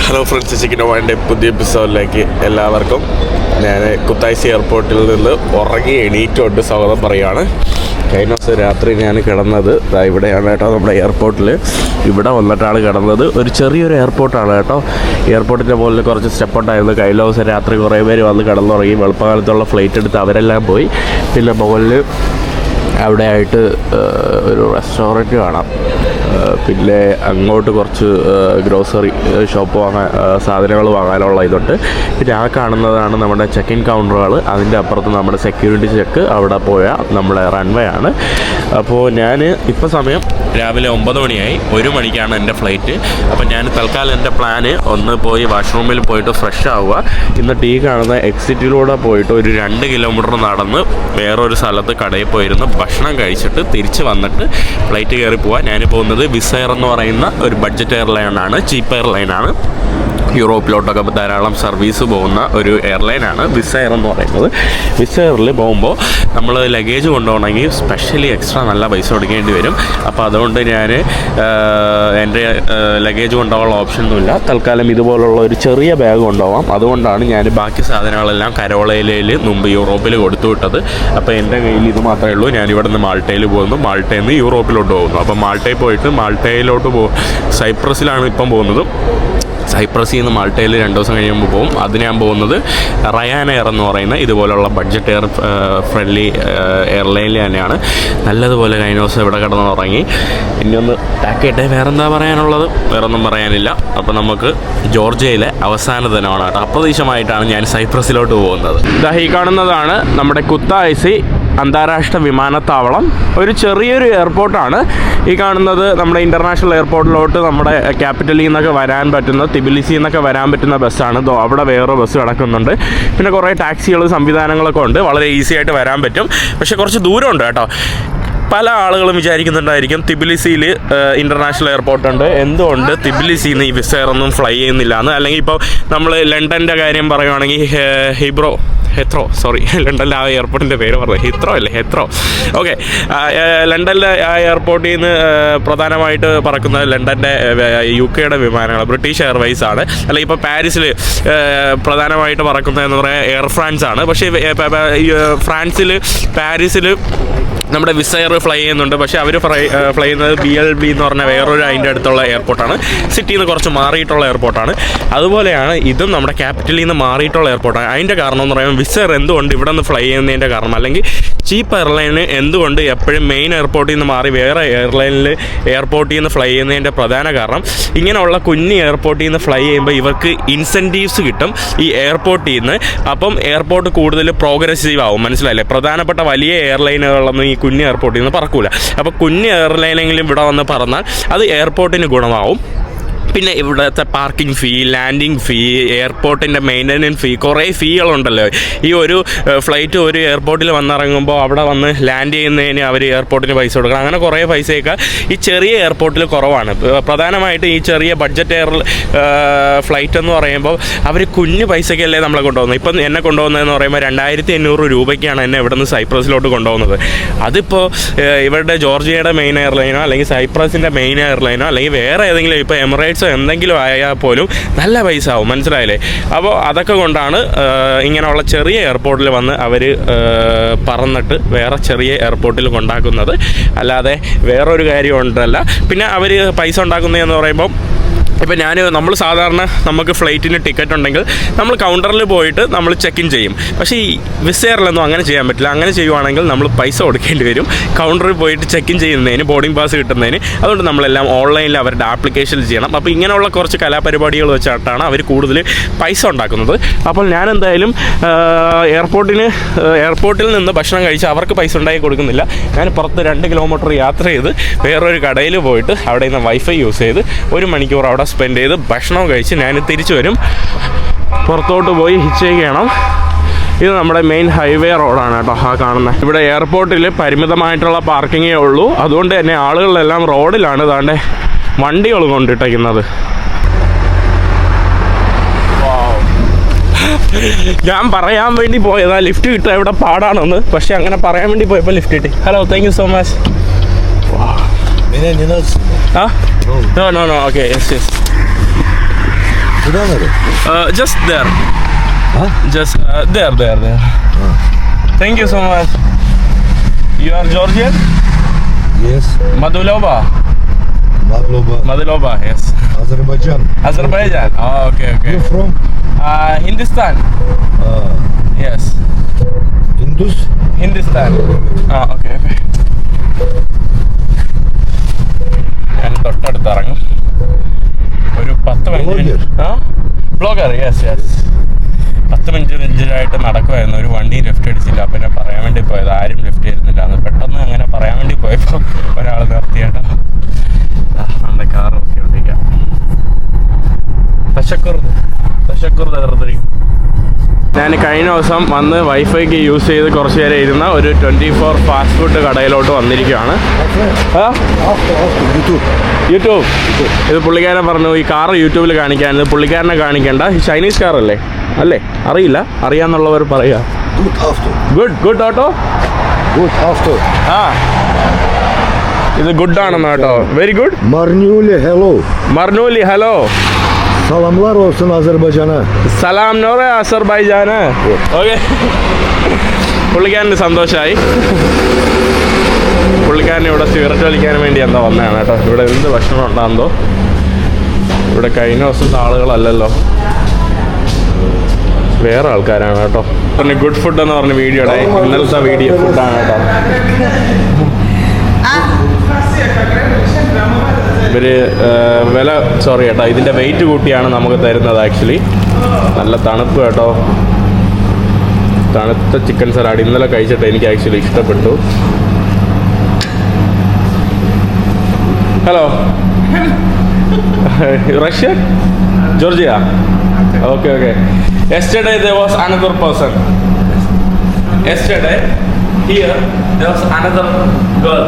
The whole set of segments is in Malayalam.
ഹലോ ഫ്രണ്ട്സ്, ചിക്കനോവാൻ്റെ പുതിയ എപ്പിസോഡിലേക്ക് എല്ലാവർക്കും ഞാൻ കുത്തായിസി എയർപോർട്ടിൽ നിന്ന് ഉറങ്ങി എണീറ്റുകൊണ്ട് സ്വാഗതം പറയുകയാണ്. കഴിഞ്ഞ ദിവസം രാത്രി ഞാൻ കിടന്നത് ഇവിടെയാണ് കേട്ടോ, നമ്മുടെ എയർപോർട്ടിൽ. ഇവിടെ വന്നിട്ടാണ് കിടന്നത്. ഒരു ചെറിയൊരു എയർപോർട്ടാണ് കേട്ടോ. എയർപോർട്ടിൻ്റെ മുകളിൽ കുറച്ച് സ്റ്റെപ്പുണ്ടായിരുന്നു. കഴിഞ്ഞ ദിവസം രാത്രി കുറേ പേര് വന്ന് കിടന്നുറങ്ങി. വെളുപ്പകാലത്തുള്ള ഫ്ലൈറ്റ് എടുത്ത് അവരെല്ലാം പോയി. പിന്നെ മുകളിൽ അവിടെ ആയിട്ട് ഒരു റെസ്റ്റോറൻറ്റ് കാണാം. പിന്നെ അങ്ങോട്ട് കുറച്ച് ഗ്രോസറി ഷോപ്പ് സാധനങ്ങൾ വാങ്ങാനുള്ള ഇതുണ്ട്. പിന്നെ ആ കാണുന്നതാണ് നമ്മുടെ ചെക്ക് ഇൻ കൗണ്ടറുകൾ. അതിൻ്റെ അപ്പുറത്ത് നമ്മുടെ സെക്യൂരിറ്റി ചെക്ക്. അവിടെ പോയാൽ നമ്മുടെ റൺവേ ആണ്. അപ്പോൾ ഞാൻ ഇപ്പോൾ സമയം രാവിലെ 9 മണിയായി. 1 മണിക്കാണ് എൻ്റെ ഫ്ലൈറ്റ്. അപ്പോൾ ഞാൻ തൽക്കാലം എൻ്റെ പ്ലാന് ഒന്ന് പോയി വാഷ്റൂമിൽ പോയിട്ട് ഫ്രഷ് ആവുക. എന്നിട്ട് ഈ കാണുന്ന എക്സിറ്റിലൂടെ പോയിട്ട് ഒരു 2 കിലോമീറ്റർ നടന്ന് വേറൊരു സ്ഥലത്ത് കടയിൽ പോയിരുന്ന് ഭക്ഷണം കഴിച്ചിട്ട് തിരിച്ച് വന്നിട്ട് ഫ്ലൈറ്റ് കയറി പോവാൻ. ഞാൻ പോകുന്നത് വിസ് എയർ എന്ന് പറയുന്ന ഒരു ബഡ്ജറ്റ് എയർലൈനാണ്, ചീപ്പ് എയർലൈനാണ്. യൂറോപ്പിലോട്ടൊക്കെ ധാരാളം സർവീസ് പോകുന്ന ഒരു എയർലൈനാണ് വിസ് എയർ എന്ന് പറയുന്നത്. വിസ് എയറിൽ പോകുമ്പോൾ നമ്മൾ ലഗേജ് കൊണ്ടുപോകണമെങ്കിൽ സ്പെഷ്യലി എക്സ്ട്രാ നല്ല പൈസ കൊടുക്കേണ്ടി വരും. അപ്പോൾ അതുകൊണ്ട് ഞാൻ എൻ്റെ ലഗേജ് കൊണ്ടുപോകാനുള്ള ഓപ്ഷനൊന്നുമില്ല. തൽക്കാലം ഇതുപോലുള്ള ഒരു ചെറിയ ബാഗ് കൊണ്ടുപോകാം. അതുകൊണ്ടാണ് ഞാൻ ബാക്കി സാധനങ്ങളെല്ലാം കരോളയിൽ മുമ്പ് യൂറോപ്പിൽ കൊടുത്തു വിട്ടത്. അപ്പോൾ എൻ്റെ കയ്യിൽ ഇത് മാത്രമേ ഉള്ളൂ. ഞാൻ ഇവിടെ നിന്ന് മാൾട്ടയിൽ പോകുന്നു, മാൾട്ടയിൽ നിന്ന് യൂറോപ്പിലോട്ട് പോകുന്നു. അപ്പോൾ മാൾട്ടയിൽ പോയിട്ട് മാൾട്ടയിലോട്ട് സൈപ്രസിലാണ് ഇപ്പം പോകുന്നത്. സൈപ്രസിൽ നിന്ന് മാൾട്ടയിൽ 2 ദിവസം കഴിയുമ്പോൾ പോകും. അതിന് ഞാൻ പോകുന്നത് റയാൻ എയർ എന്ന് പറയുന്ന ഇതുപോലുള്ള ബഡ്ജറ്റ് എയർ ഫ്രണ്ട്ലി എയർലൈനിൽ തന്നെയാണ്. നല്ലതുപോലെ കഴിഞ്ഞ ദിവസം ഇവിടെ കിടന്ന് ഉറങ്ങി. ഇനി ഒന്ന് ടാക്കേട്ടെ. വേറെന്താ പറയാനുള്ളത്? വേറൊന്നും പറയാനില്ല. അപ്പോൾ നമുക്ക് ജോർജിയയിലെ അവസാന ദിനമാണ് കേട്ടോ. അപ്രതീക്ഷിതമായിട്ടാണ് ഞാൻ സൈപ്രസിലോട്ട് പോകുന്നത്. ഈ കാണുന്നതാണ് നമ്മുടെ കുത്തായിസി അന്താരാഷ്ട്ര വിമാനത്താവളം. ഒരു ചെറിയൊരു എയർപോർട്ടാണ് ഈ കാണുന്നത്. നമ്മുടെ ഇൻ്റർനാഷണൽ എയർപോർട്ടിലോട്ട് നമ്മുടെ ക്യാപിറ്റലിൽ നിന്നൊക്കെ വരാൻ പറ്റുന്ന, തിബിലിസിയിൽ നിന്നൊക്കെ വരാൻ പറ്റുന്ന ബസ്സാണ്. അവിടെ വേറെ ബസ് കിടക്കുന്നുണ്ട്. പിന്നെ കുറേ ടാക്സികൾ സംവിധാനങ്ങളൊക്കെ ഉണ്ട്. വളരെ ഈസി ആയിട്ട് വരാൻ പറ്റും. പക്ഷേ കുറച്ച് ദൂരമുണ്ട് കേട്ടോ. പല ആളുകളും വിചാരിക്കുന്നുണ്ടായിരിക്കും തിബിലിസിയിൽ ഇൻ്റർനാഷണൽ എയർപോർട്ടുണ്ട്, എന്തുകൊണ്ട് തിബിലിസിയിൽ നിന്ന് ഈ വിസ് എയർ ഒന്നും ഫ്ലൈ ചെയ്യുന്നില്ല എന്ന്. അല്ലെങ്കിൽ ഇപ്പോൾ നമ്മൾ ലണ്ടൻ്റെ കാര്യം പറയുകയാണെങ്കിൽ ലണ്ടനിലെ ആ എയർപോർട്ടിൻ്റെ പേര് പറഞ്ഞത് ഹെത്രോ. ഓക്കെ, ലണ്ടനിലെ ആ എയർപോർട്ടിൽ നിന്ന് പ്രധാനമായിട്ട് പറക്കുന്നത് ലണ്ടൻ്റെ UK വിമാനങ്ങൾ, ബ്രിട്ടീഷ് എയർവേസ് ആണ്. അല്ലെങ്കിൽ ഇപ്പോൾ പാരീസിൽ പ്രധാനമായിട്ട് പറക്കുന്നതെന്ന് പറയുന്നത് എയർ ഫ്രാൻസ് ആണ്. പക്ഷേ പാരീസിൽ നമ്മുടെ വിസ് എയർ ഫ്ലൈ ചെയ്യുന്നുണ്ട്. പക്ഷേ അവർ ഫ്ലൈ ചെയ്യുന്നത് BLB എന്ന് പറഞ്ഞ വേറൊരു അതിൻ്റെ അടുത്തുള്ള എയർപോർട്ടാണ്. സിറ്റിയിൽ നിന്ന് കുറച്ച് മാറിയിട്ടുള്ള എയർപോർട്ടാണ്. അതുപോലെയാണ് ഇതും നമ്മുടെ ക്യാപിറ്റലിൽ നിന്ന് മാറിയിട്ടുള്ള എയർപോർട്ടാണ്. അതിൻ്റെ കാരണം എന്ന് പറയുമ്പോൾ വിസ് എയർ എന്തുകൊണ്ട് ഇവിടെ നിന്ന് ഫ്ലൈ ചെയ്യുന്നതിൻ്റെ കാരണം, അല്ലെങ്കിൽ ചീപ്പ് എയർലൈന് എന്തുകൊണ്ട് എപ്പോഴും മെയിൻ എയർപോർട്ടിൽ നിന്ന് മാറി വേറെ എയർപോർട്ടിൽ നിന്ന് ഫ്ലൈ ചെയ്യുന്നതിൻ്റെ പ്രധാന കാരണം, ഇങ്ങനെയുള്ള കുഞ്ഞ് എയർപോർട്ടിൽ നിന്ന് ഫ്ലൈ ചെയ്യുമ്പോൾ ഇവർക്ക് ഇൻസെൻറ്റീവ്സ് കിട്ടും ഈ എയർപോർട്ടിൽ നിന്ന്. അപ്പം എയർപോർട്ട് കൂടുതൽ പ്രോഗ്രസീവ് ആവും. മനസ്സിലായില്ലേ? പ്രധാനപ്പെട്ട വലിയ എയർലൈനുകളൊന്നും ഈ കുഞ്ഞ് എയർപോർട്ടിൽ നിന്ന് പറക്കൂല. അപ്പോൾ കുഞ്ഞ് എയർലൈനെങ്കിലും ഇവിടെ വന്ന് പറന്നാൽ അത് എയർപോർട്ടിന് ഗുണമാവും. പിന്നെ ഇവിടുത്തെ പാർക്കിംഗ് ഫീ, ലാൻഡിങ് ഫീ, എയർപോർട്ടിൻ്റെ മെയിൻ്റനൻസ് ഫീ, കുറേ ഫീകളുണ്ടല്ലോ. ഈ ഒരു ഫ്ലൈറ്റ് ഒരു എയർപോർട്ടിൽ വന്നിറങ്ങുമ്പോൾ അവിടെ വന്ന് ലാൻഡ് ചെയ്യുന്നതിന് അവർ എയർപോർട്ടിന് പൈസ കൊടുക്കണം. അങ്ങനെ കുറേ പൈസയൊക്കെ ഈ ചെറിയ എയർപോർട്ടിൽ കുറവാണ്. പ്രധാനമായിട്ട് ഈ ചെറിയ ബഡ്ജറ്റ് ഫ്ലൈറ്റ് എന്ന് പറയുമ്പോൾ അവർ കുഞ്ഞ് പൈസയ്ക്കല്ലേ നമ്മളെ കൊണ്ടുപോകുന്നത്. ഇപ്പം എന്നെ കൊണ്ടുപോകുന്നതെന്ന് പറയുമ്പോൾ 2500 രൂപയ്ക്കാണ് എന്നെ ഇവിടെ നിന്ന് സൈപ്രസിലോട്ട് കൊണ്ടുപോകുന്നത്. അതിപ്പോൾ ഇവരുടെ ജോർജിയയുടെ മെയിൻ എയർലൈനോ അല്ലെങ്കിൽ സൈപ്രസിൻ്റെ മെയിൻ എയർലൈനോ അല്ലെങ്കിൽ വേറെ ഏതെങ്കിലും ഇപ്പോൾ എമിറേറ്റ്സ് എന്തെങ്കിലും ആയാൽ പോലും നല്ല പൈസ ആവും. മനസ്സിലായില്ലേ? അപ്പോൾ അതൊക്കെ കൊണ്ടാണ് ഇങ്ങനെയുള്ള ചെറിയ എയർപോർട്ടിൽ വന്ന് അവർ പറന്നിട്ട് വേറെ ചെറിയ എയർപോർട്ടിൽ കൊണ്ടാക്കുന്നത്. അല്ലാതെ വേറൊരു കാര്യം ഉണ്ടല്ല. പിന്നെ അവർ പൈസ ഉണ്ടാക്കുന്നതെന്ന് പറയുമ്പോൾ, ഇപ്പം നമ്മൾ സാധാരണ നമുക്ക് ഫ്ലൈറ്റിന് ടിക്കറ്റ് ഉണ്ടെങ്കിൽ നമ്മൾ കൗണ്ടറിൽ പോയിട്ട് നമ്മൾ ചെക്ക് ഇൻ ചെയ്യും. പക്ഷേ ഈ വിസ് എയറിലൊന്നും അങ്ങനെ ചെയ്യാൻ പറ്റില്ല. അങ്ങനെ ചെയ്യുവാണെങ്കിൽ നമ്മൾ പൈസ കൊടുക്കേണ്ടി വരും കൗണ്ടറിൽ പോയിട്ട് ചെക്ക് ഇൻ ചെയ്യുന്നതിന്, ബോർഡിംഗ് പാസ് കിട്ടുന്നതിന്. അതുകൊണ്ട് നമ്മളെല്ലാം ഓൺലൈനിൽ അവരുടെ ആപ്ലിക്കേഷൻ ചെയ്യണം. അപ്പോൾ ഇങ്ങനെയുള്ള കുറച്ച് കലാപരിപാടികൾ വെച്ചിട്ടാണ് അവർ കൂടുതൽ പൈസ ഉണ്ടാക്കുന്നത്. അപ്പോൾ ഞാൻ എന്തായാലും എയർപോർട്ടിൽ നിന്ന് ഭക്ഷണം കഴിച്ച് അവർക്ക് പൈസ ഉണ്ടാക്കി കൊടുക്കുന്നില്ല. ഞാൻ പുറത്ത് 2 കിലോമീറ്റർ യാത്ര ചെയ്ത് വേറൊരു കടയിൽ പോയിട്ട് അവിടെ നിന്ന് വൈഫൈ യൂസ് ചെയ്ത് 1 മണിക്കൂർ അവിടെ സ്പെൻഡ് ചെയ്ത് ഭക്ഷണം കഴിച്ച് ഞാൻ തിരിച്ചു വരും. പുറത്തോട്ട് പോയി ഹിച്ച് ചെയ്യണം. ഇത് നമ്മുടെ മെയിൻ ഹൈവേ റോഡാണ് കേട്ടോ ആ കാണുന്നത്. ഇവിടെ എയർപോർട്ടിൽ പരിമിതമായിട്ടുള്ള പാർക്കിങ്ങേ ഉള്ളൂ. അതുകൊണ്ട് തന്നെ ആളുകളെല്ലാം റോഡിലാണ് താണ്ടെ വണ്ടികൾ കൊണ്ടിട്ടേക്കുന്നത്. ഞാൻ പറയാൻ വേണ്ടി പോയതാ ലിഫ്റ്റ് കിട്ടുക ഇവിടെ പാടാണെന്ന്. പക്ഷെ അങ്ങനെ പറയാൻ വേണ്ടി പോയപ്പോൾ ലിഫ്റ്റ് കിട്ടി. Hello, thank you so much. No, okay, yes. Куда надо? Just there. Huh? Just there. Thank you so much. You are Georgian? Yes. Madulova. Madulova, yes. Azerbaijan. Oh, okay. You from? Hindustan. Yes. Hindustan. Oh, okay. ഞാൻ തൊട്ടടുത്ത് ഇറങ്ങും. ഒരു 10-15 മിനിറ്റ്. Blogger, yes. 10 മിനിറ്റായിട്ട് നടക്കുമായിരുന്നു. ഒരു വണ്ടി ലെഫ്റ്റ് അടിച്ചില്ല. അപ്പം ഞാൻ പറയാൻ വേണ്ടി പോയത് ആരും ലെഫ്റ്റ് ചെയ്യുന്നില്ല. അന്ന് പെട്ടെന്ന് അങ്ങനെ പറയാൻ വേണ്ടി പോയപ്പോൾ ഒരാൾ നിർത്തിയാട്ടോ. നമ്മുടെ കാർ ഒക്കെ ഓടിക്കാം. തശക്കുർ ദർദരി. ഞാൻ കഴിഞ്ഞ ദിവസം വന്ന് വൈഫൈക്ക് യൂസ് ചെയ്ത് കുറച്ച് നേരം ഇരുന്ന ഒരു 24 ഫാസ്റ്റ് ഫുഡ് കടയിലോട്ട് വന്നിരിക്കുകയാണ്. യൂട്യൂബ്. ഇത് പുള്ളിക്കാരൻ പറഞ്ഞു ഈ കാർ യൂട്യൂബിൽ കാണിക്കാൻ. ഇത് പുള്ളിക്കാരനെ കാണിക്കേണ്ട. ചൈനീസ് കാറല്ലേ? അല്ലേ? അറിയില്ല. അറിയാന്നുള്ളവർ പറയുക. Good auto. ഇത് ഗുഡ് ആണെന്ന് കേട്ടോ. Very good. മർനൂലി ഹലോ. Salamlar olsun Azerbaycan'a. സലാം നോറെ അസർബൈജാന്. ഓക്കെ. പുള്ളിക്കാരന് സന്തോഷമായി. പുള്ളിക്കാരൻ ഇവിടെ സിഗരറ്റ് വലിക്കാൻ വേണ്ടി എന്താ വന്നതാണ് കേട്ടോ. ഇവിടെ എന്ത് ഭക്ഷണം ഉണ്ടാകുന്നോ. ഇവിടെ കഴിഞ്ഞ ദിവസത്തെ ആളുകളല്ലല്ലോ, വേറെ ആൾക്കാരാണ് കേട്ടോ. പിന്നെ ഗുഡ് ഫുഡ് എന്ന് പറഞ്ഞ വീഡിയോയുടെ ഇന്നലത്തെ വീഡിയോ ഫുഡാണ് കേട്ടോ. ഇവർ സോറി കേട്ടോ, ഇതിൻ്റെ വെയിറ്റ് കൂട്ടിയാണ് നമുക്ക് തരുന്നത്. ആക്ച്വലി നല്ല തണുപ്പ് കേട്ടോ. തണുത്ത ചിക്കൻ സലാഡ് ഇന്നലെ കഴിച്ചിട്ട് എനിക്ക് ആക്ച്വലി ഇഷ്ടപ്പെട്ടു. Hello, Russian? Georgia? Okay. Yesterday there was another person. Yesterday here there was another girl.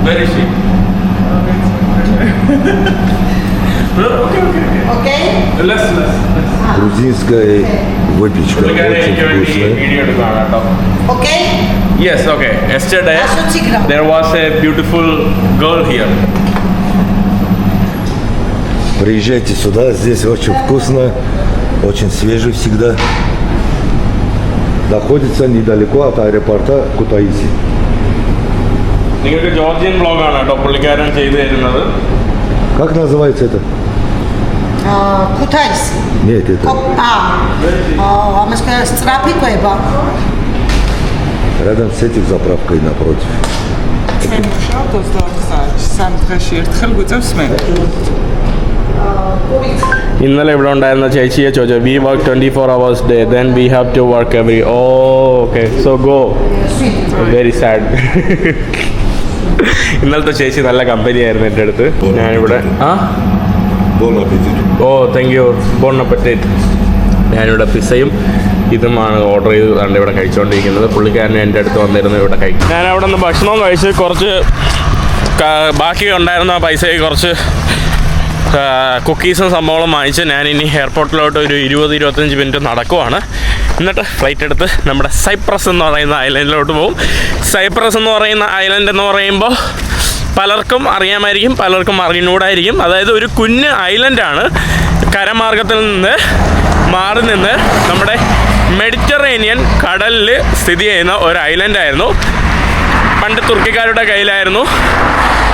Where is she? Okay. Let's. Грузинская выпечка очень вкусная. Okay. Yes, okay. Yesterday there was a beautiful girl here. Приезжайте сюда, здесь очень вкусно, очень свежий всегда. Находится недалеко от аэропорта Кутаиси. നിങ്ങൾക്ക് ജോർജിയൻ ബ്ലോഗാണ് കേട്ടോ പുള്ളിക്കാരൻ ചെയ്തു തരുന്നത്. Как называется это? Кутайси. Нет, это... Страпикоеба. Рядом с этим заправкой напротив. ഇന്നലെ ഇവിടെ ഉണ്ടായിരുന്ന ചേച്ചിയെ ചോദിച്ചു, we work 24 hours day, then we have to work every. Okay, so go. Very sad. ഇന്നലത്തെ ചേച്ചി നല്ല കമ്പനി ആയിരുന്നു എൻ്റെ അടുത്ത്. ഞാനിവിടെ താങ്ക് യു. Bone apatite. ഞാനിവിടെ പിസയും ഇതുമാണ് ഓർഡർ ചെയ്ത് കണ്ട് ഇവിടെ കഴിച്ചുകൊണ്ടിരിക്കുന്നത്. പുള്ളിക്കാരൻ എൻ്റെ അടുത്ത് വന്നിരുന്നു ഇവിടെ കഴിക്കും. ഞാൻ അവിടെ നിന്ന് ഭക്ഷണവും കഴിച്ച് കുറച്ച് ബാക്കി ഉണ്ടായിരുന്ന പൈസയ്ക്ക് കുറച്ച് കുക്കീസും സംഭവങ്ങളും വാങ്ങിച്ച് ഞാനിനി എയർപോർട്ടിലോട്ട് ഒരു 20-25 മിനിറ്റ് നടക്കുവാണ്. എന്നിട്ട് ഫ്ലൈറ്റ് എടുത്ത് നമ്മുടെ സൈപ്രസ് എന്ന് പറയുന്ന ഐലൻഡിലോട്ട് പോകും. സൈപ്രസ് എന്ന് പറയുന്ന ഐലൻഡ് എന്ന് പറയുമ്പോൾ പലർക്കും അറിയാമായിരിക്കും, പലർക്കും അറിഞ്ഞൂടായിരിക്കും. അതായത് ഒരു കുഞ്ഞ് ഐലൻഡാണ്. കരമാർഗത്തിൽ നിന്ന് മാറി നിന്ന് നമ്മുടെ മെഡിറ്ററേനിയൻ കടലിൽ സ്ഥിതി ചെയ്യുന്ന ഒരു ഐലൻഡായിരുന്നു. പണ്ട് തുർക്കിക്കാരുടെ കയ്യിലായിരുന്നു.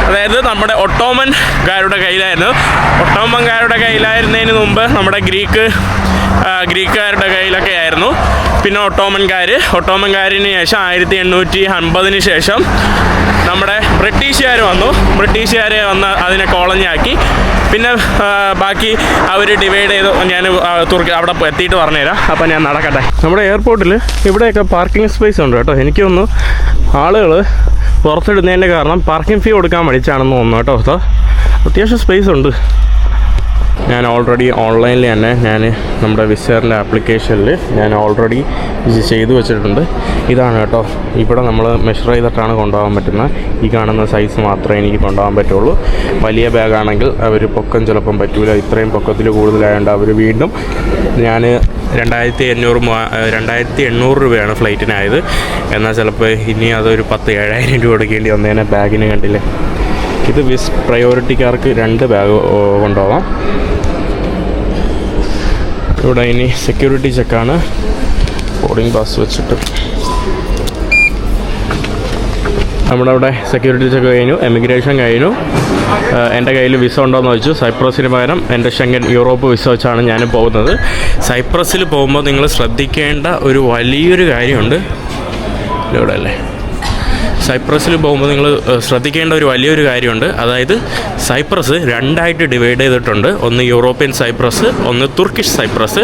അതായത് നമ്മുടെ ഒട്ടോമൻകാരുടെ കയ്യിലായിരുന്നു. ഒട്ടോമൻകാരുടെ കയ്യിലായിരുന്നതിന് മുമ്പ് നമ്മുടെ ഗ്രീക്കുകാരുടെ കയ്യിലൊക്കെ ആയിരുന്നു. പിന്നെ ഒട്ടോമൻകാരിന് ശേഷം 1850 ശേഷം നമ്മുടെ ബ്രിട്ടീഷുകാർ വന്ന് അതിനെ കോളനിയാക്കി. പിന്നെ ബാക്കി അവർ ഡിവൈഡ് ചെയ്ത് ഞാൻ അവിടെ എത്തിയിട്ട് പറഞ്ഞുതരാം. അപ്പം ഞാൻ നടക്കട്ടെ. നമ്മുടെ എയർപോർട്ടിൽ ഇവിടെയൊക്കെ പാർക്കിംഗ് സ്പേസ് ഉണ്ട് കേട്ടോ. എനിക്ക് തോന്നുന്നു ആളുകൾ പുറത്തിടുന്നതിൻ്റെ കാരണം പാർക്കിംഗ് ഫീ കൊടുക്കാൻ മടിച്ചാണെന്ന് തോന്നുന്നു കേട്ടോ. അത്യാവശ്യം സ്പേസ് ഉണ്ട്. ഞാൻ ഓൾറെഡി ഓൺലൈനിൽ തന്നെ നമ്മുടെ വിസറിൻ്റെ ആപ്ലിക്കേഷനിൽ ഞാൻ ഓൾറെഡി ഇത് ചെയ്തു വെച്ചിട്ടുണ്ട്. ഇതാണ് കേട്ടോ. ഇവിടെ നമ്മൾ മെഷർ ചെയ്തിട്ടാണ് കൊണ്ടുപോകാൻ പറ്റുന്നത്. ഈ കാണുന്ന സൈസ് മാത്രമേ എനിക്ക് കൊണ്ടുപോകാൻ പറ്റുള്ളൂ. വലിയ ബാഗാണെങ്കിൽ അവർ പൊക്കം ചിലപ്പം പറ്റൂല. ഇത്രയും പൊക്കത്തിൽ കൂടുതലായതുകൊണ്ട് അവർ വീണ്ടും ഞാൻ 2800 രൂപയാണ് ഫ്ലൈറ്റിനായത്. എന്നാൽ ചിലപ്പോൾ ഇനി അതൊരു 10,000-7,000 രൂപ കൊടുക്കേണ്ടി വന്നതിനെ ബാഗിന്. കണ്ടില്ലേ, ഇത് വിസ് പ്രയോറിറ്റിക്കാർക്ക് 2 ബാഗ് കൊണ്ടുപോകാം. ഇവിടെ ഇനി സെക്യൂരിറ്റി ചെക്കാണ്. ബോർഡിംഗ് പാസ് വെച്ചിട്ട് നമ്മുടെ അവിടെ സെക്യൂരിറ്റി ചെക്ക് കഴിഞ്ഞു, എമിഗ്രേഷൻ കഴിഞ്ഞു. എൻ്റെ കയ്യിൽ വിസ ഉണ്ടോയെന്ന് ചോദിച്ചു. സൈപ്രസിന് പകരം എൻ്റെ ഷെങ്കൻ യൂറോപ്പ് വിസ വെച്ചാണ് ഞാൻ പോകുന്നത്. സൈപ്രസിൽ പോകുമ്പോൾ നിങ്ങൾ ശ്രദ്ധിക്കേണ്ട ഒരു വലിയൊരു കാര്യമുണ്ട്. ഇവിടെ അല്ലേ, സൈപ്രസിൽ പോകുമ്പോൾ നിങ്ങൾ ശ്രദ്ധിക്കേണ്ട ഒരു വലിയൊരു കാര്യമുണ്ട്. അതായത് സൈപ്രസ് രണ്ടായിട്ട് ഡിവൈഡ് ചെയ്തിട്ടുണ്ട്. ഒന്ന് യൂറോപ്യൻ സൈപ്രസ്, ഒന്ന് തുർക്കിഷ് സൈപ്രസ്.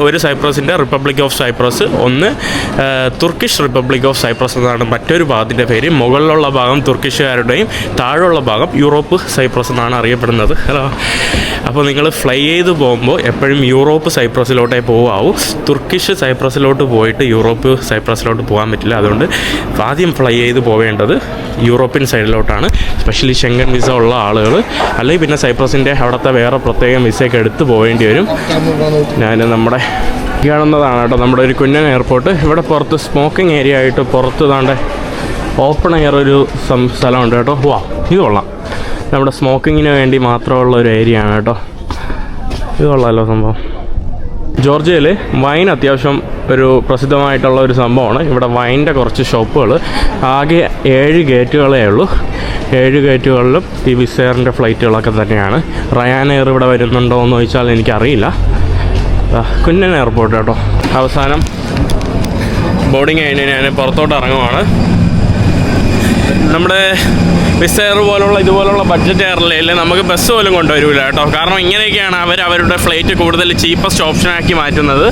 ഒരു സൈപ്രസിൻ്റെ റിപ്പബ്ലിക് ഓഫ് സൈപ്രസ്, ഒന്ന് തുർക്കിഷ് റിപ്പബ്ലിക് ഓഫ് സൈപ്രസ് എന്നാണ് മറ്റൊരു ഭാഗത്തിൻ്റെ പേര്. മുകളിലുള്ള ഭാഗം തുർക്കിഷുകാരുടെയും താഴെയുള്ള ഭാഗം യൂറോപ്പ് സൈപ്രസ് എന്നാണ് അറിയപ്പെടുന്നത്. ഹലോ, അപ്പോൾ നിങ്ങൾ ഫ്ലൈ ചെയ്ത് പോകുമ്പോൾ എപ്പോഴും യൂറോപ്പ് സൈപ്രസിലോട്ടേ പോകാവൂ. തുർക്കിഷ് സൈപ്രസിലോട്ട് പോയിട്ട് യൂറോപ്പ് സൈപ്രസിലോട്ട് പോകാൻ പറ്റില്ല. അതുകൊണ്ട് ആദ്യം ഫ്ലൈ ചെയ്ത് പോവേണ്ടത് യൂറോപ്യൻ സൈഡിലോട്ടാണ്. സ്പെഷ്യലി ഷെങ്കൻ വിസ ഉള്ള ആളുകൾ, അല്ലെങ്കിൽ പിന്നെ സൈപ്രസിൻ്റെ അവിടുത്തെ വേറെ പ്രത്യേകം വിസയൊക്കെ എടുത്ത് പോവേണ്ടി വരും. ഞാൻ നമ്മുടെ കാണുന്നതാണ് കേട്ടോ നമ്മുടെ ഒരു കുഞ്ഞൻ എയർപോർട്ട്. ഇവിടെ പുറത്ത് സ്മോക്കിംഗ് ഏരിയ ആയിട്ട് പുറത്ത് താണ്ടെ ഓപ്പൺ എയർ ഒരു സ്ഥലമുണ്ട് കേട്ടോ. വാ, ഇത് കൊള്ളാം. നമ്മുടെ സ്മോക്കിങ്ങിന് വേണ്ടി മാത്രമുള്ള ഒരു ഏരിയ ആണ് കേട്ടോ. ഇത് കൊള്ളാമല്ലോ സംഭവം. ജോർജിയയിൽ വൈൻ അത്യാവശ്യം ഒരു പ്രസിദ്ധമായിട്ടുള്ള ഒരു സംഭവമാണ്. ഇവിടെ വൈൻ്റെ കുറച്ച് ഷോപ്പുകൾ, ആകെ 7 ഗേറ്റുകളേ ഉള്ളൂ. 7 ഗേറ്റുകളിലും ഈ വിസ് എയറിൻ്റെ ഫ്ലൈറ്റുകളൊക്കെ തന്നെയാണ്. റയാൻ എയർ ഇവിടെ വരുന്നുണ്ടോ എന്ന് ചോദിച്ചാൽ എനിക്കറിയില്ല. കുഞ്ഞൻ എയർപോർട്ട് കേട്ടോ. അവസാനം ബോർഡിങ് കഴിഞ്ഞ് ഞാൻ പുറത്തോട്ട് ഇറങ്ങുവാണ്. നമ്മുടെ വിസ് എയർ പോലുള്ള ഇതുപോലുള്ള ബഡ്ജറ്റ് എയർലൈനിൽ നമുക്ക് ബസ് പോലും കൊണ്ടുവരില്ല കേട്ടോ. കാരണം ഇങ്ങനെയൊക്കെയാണ് അവരുടെ ഫ്ലൈറ്റ് കൂടുതൽ ചീപ്പസ്റ്റ് ഓപ്ഷനാക്കി മാറ്റുന്നത്.